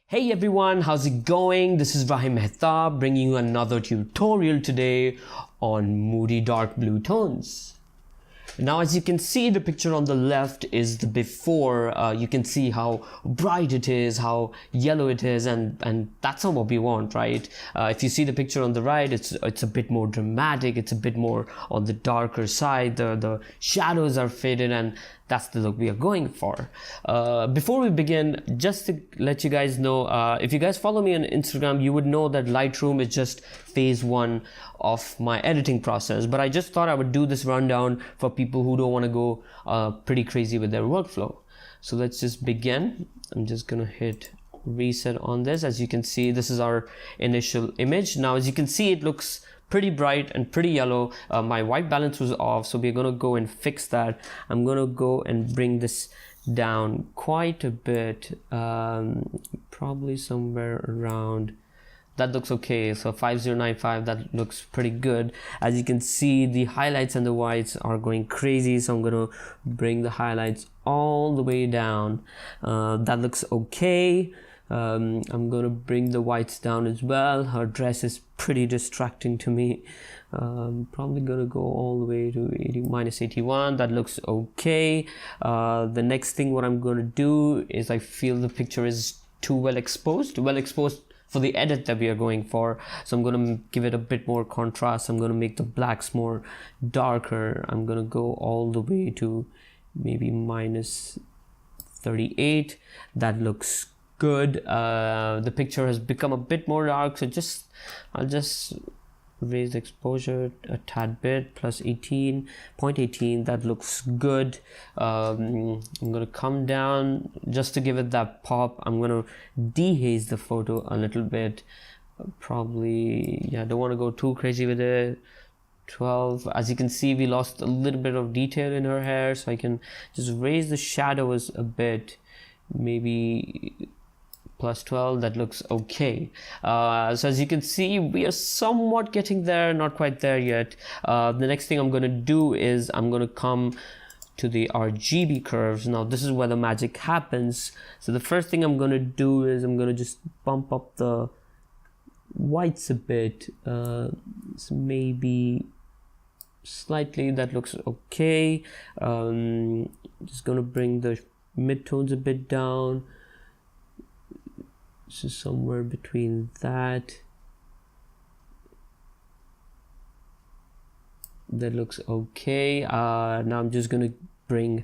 Hey everyone, how's it going? This is Rahim Mehta bringing you another tutorial today on moody dark blue tones. Now, as you can see, the picture on the left is the before. You can see how bright it is, how yellow it is, and that's not what we want, right? If you see the picture on the right, it's a bit more dramatic. It's a bit more on the darker side. The shadows are faded, and that's the look we are going for. Before we begin, just to let you guys know, if you guys follow me on Instagram, you would know that Lightroom is just phase one of my editing process. But I just thought I would do this rundown for people who don't want to go pretty crazy with their workflow. So let's just begin. I'm just gonna hit reset on this. As you can see, this is our initial image. Now, as you can see, it looks pretty bright and pretty yellow. My white balance was off, so we're gonna go and fix that. I'm gonna go and bring this down quite a bit, probably somewhere around, that looks okay. So 5095, that looks pretty good. As you can see, the highlights and the whites are going crazy, so I'm gonna bring the highlights all the way down. That looks okay. I'm gonna bring the whites down as well. Her dress is pretty distracting to me. Probably gonna go all the way to 80 minus 81. That looks okay. The next thing what I'm gonna do is, I feel the picture is too well exposed for the edit that we are going for, so I'm gonna give it a bit more contrast. I'm gonna make the blacks more darker. I'm gonna go all the way to maybe minus 38. That looks good. The picture has become a bit more dark, so I'll just raise the exposure a tad bit, plus 18.18. that looks good. I'm gonna come down just to give it that pop. I'm gonna dehaze the photo a little bit, probably, yeah, don't want to go too crazy with it. 12. As you can see, we lost a little bit of detail in her hair, so I can just raise the shadows a bit, maybe plus 12. That looks okay. So as you can see, we are somewhat getting there, not quite there yet. The next thing I'm going to do is I'm going to come to the RGB curves. Now this is where the magic happens. So the first thing I'm going to do is I'm going to just bump up the whites a bit, so maybe slightly. That looks okay. Just going to bring the midtones a bit down. So somewhere between that. That looks okay. Now I'm just gonna bring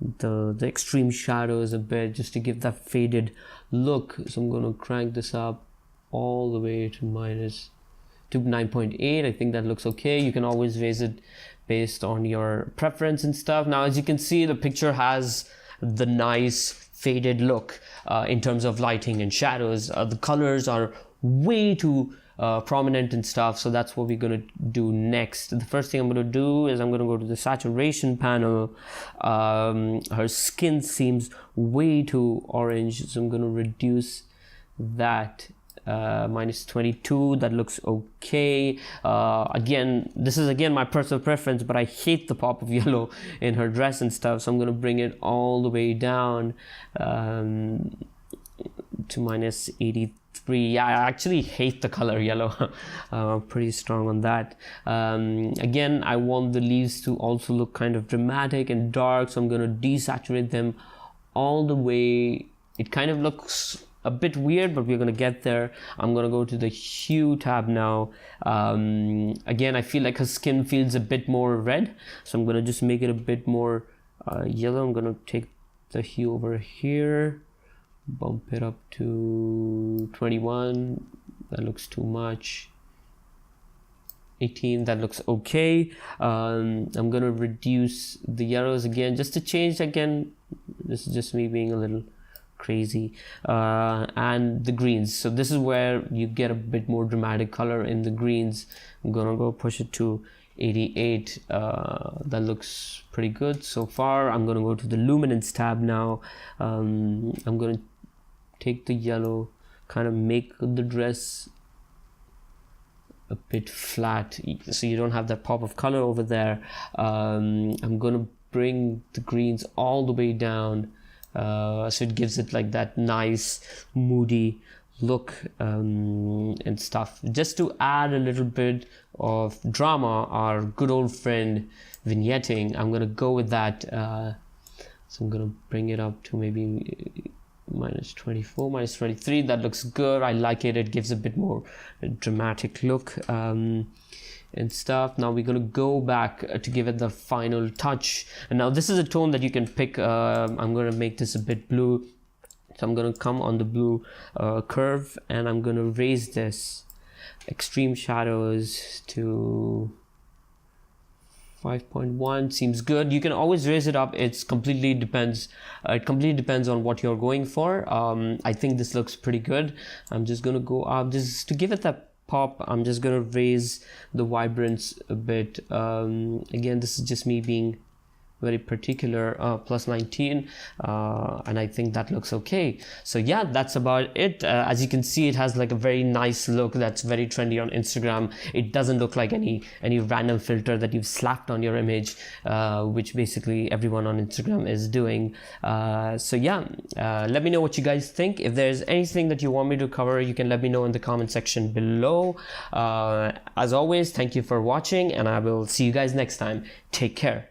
the extreme shadows a bit, just to give that faded look. So I'm gonna crank this up all the way to 9.8. I think that looks okay. You can always raise it based on your preference and stuff. Now, as you can see, the picture has the nice faded look in terms of lighting and shadows. The colors are way too prominent and stuff, so that's what we're gonna do next. The first thing I'm gonna do is I'm gonna go to the saturation panel. Her skin seems way too orange, so I'm gonna reduce that. Minus 22. That looks okay. Again, this is my personal preference, but I hate the pop of yellow in her dress and stuff, so I'm gonna bring it all the way down to minus 83. Yeah, I actually hate the color yellow. I'm pretty strong on that. Again, I want the leaves to also look kind of dramatic and dark, so I'm gonna desaturate them all the way. It kind of looks a bit weird, but we're gonna get there. I'm gonna go to the hue tab now. Again, I feel like her skin feels a bit more red, so I'm gonna just make it a bit more yellow. I'm gonna take the hue over here, bump it up to 21. That looks too much. 18. That looks okay. I'm gonna reduce the yellows again, just to change again. This is just me being a little crazy. And the greens, so this is where you get a bit more dramatic color in the greens. I'm gonna go push it to 88. That looks pretty good so far. I'm gonna go to the luminance tab now. I'm gonna take the yellow, kind of make the dress a bit flat, so you don't have that pop of color over there. I'm gonna bring the greens all the way down so it gives it like that nice moody look and stuff. Just to add a little bit of drama, our good old friend vignetting, I'm gonna go with that. So I'm gonna bring it up to maybe -24, -23. That looks good. I like it. It gives a bit more dramatic look and stuff. Now we're gonna go back to give it the final touch. And now this is a tone that you can pick. I'm gonna make this a bit blue. So I'm gonna come on the blue curve, and I'm gonna raise this extreme shadows to 5.1. Seems good. You can always raise it up. It completely depends on what you're going for. I think this looks pretty good. I'm just gonna go up just to give it that pop. I'm just gonna raise the vibrance a bit. Again, this is just me being very particular. +19, and I think that looks okay. So yeah, that's about it. As you can see, it has like a very nice look that's very trendy on Instagram. It doesn't look like any random filter that you've slapped on your image, which basically everyone on Instagram is doing. So yeah, let me know what you guys think. If there's anything that you want me to cover, you can let me know in the comment section below. As always, thank you for watching, and I will see you guys next time. Take care.